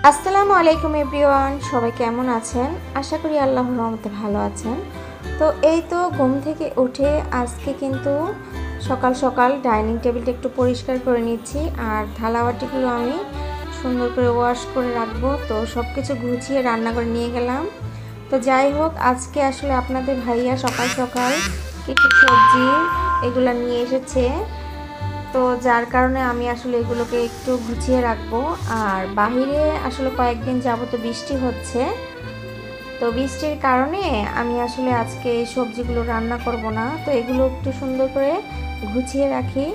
আসসালামু আলাইকুম এভরিওয়ান, সবাই কেমন আছেন? আশা করি আল্লাহর রহমতে ভালো আছেন। তো এই তো ঘুম থেকে উঠে আজকে কিন্তু সকাল সকাল ডাইনিং টেবিলটা একটু পরিষ্কার করে নিচ্ছি, আর থালাবাটিগুলো আমি সুন্দর করে ওয়াশ করে রাখবো। তো সব কিছু গুছিয়ে রান্না করে নিয়ে গেলাম। তো যাই হোক, আজকে আসলে আপনাদের ভাইয়া সকাল সকাল কিছু সবজি এগুলো নিয়ে এসেছে, তো যার কারণে আমি আসলে এগুলোকে একটু গুছিয়ে রাখবো। আর বাহিরে আসলে কয়েকদিন যাবত বৃষ্টি হচ্ছে, তো বৃষ্টির কারণে আমি আসলে আজকে এই সবজিগুলো রান্না করব না। তো এগুলো একটু সুন্দর করে গুছিয়ে রাখি,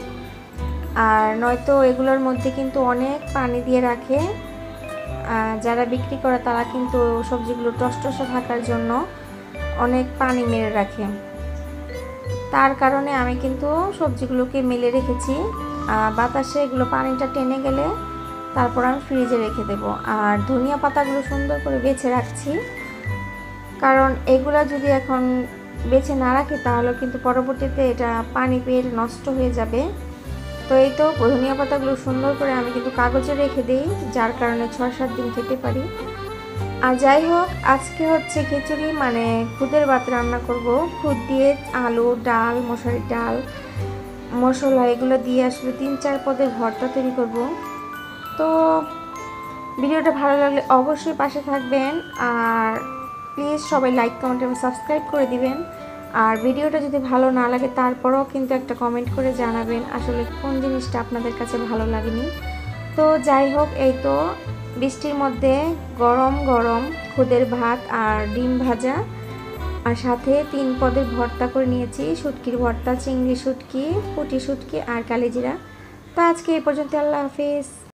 আর নয়তো এগুলোর মধ্যে কিন্তু অনেক পানি দিয়ে রাখে। যারা বিক্রি করে তারা কিন্তু সবজিগুলো টসটসে থাকার জন্য অনেক পানি মেরে রাখে। তার কারণে আমি কিন্তু সবজিগুলোকে মেলে রেখেছি। বাতাসে এগুলো পানিটা টেনে গেলে তারপর আমি ফ্রিজে রেখে দেব। আর ধনিয়া পাতাগুলো সুন্দর করে বেছে রাখছি, কারণ এগুলা যদি এখন বেছে না রাখি তাহলে কিন্তু পরবর্তীতে এটা পানি পেয়ে নষ্ট হয়ে যাবে। তো এই তো ধনিয়া পাতাগুলো সুন্দর করে আমি কিন্তু কাগজে রেখে দিই, যার কারণে 6-7 দিন খেতে পারি। আর যাই হোক, আজকে হচ্ছে খিচুড়ি মানে খুদের ভাত রান্না করব। খুদ দিয়ে আলু, ডাল, মশারির ডাল, মশলা এগুলো দিয়ে আসলে 3-4 পদের ভর্তা তৈরি করব। তো ভিডিওটা ভালো লাগলে অবশ্যই পাশে থাকবেন, আর প্লিজ সবাই লাইক, কমেন্ট এবং সাবস্ক্রাইব করে দিবেন। আর ভিডিওটা যদি ভালো না লাগে তারপরেও কিন্তু একটা কমেন্ট করে জানাবেন আসলে কোন জিনিসটা আপনাদের কাছে ভালো লাগেনি। তো যাই হোক, এই তো বৃষ্টির মধ্যে গরম গরম খুদের ভাত আর ডিম ভাজা, আর সাথে 3 পদের ভর্তা করে নিয়েছি। শুটকির ভর্তা, চিংড়ি শুটকি, পুঁটি শুটকি আর কালিজিরা। তো আজকে এই পর্যন্ত, আল্লাহ হাফিজ।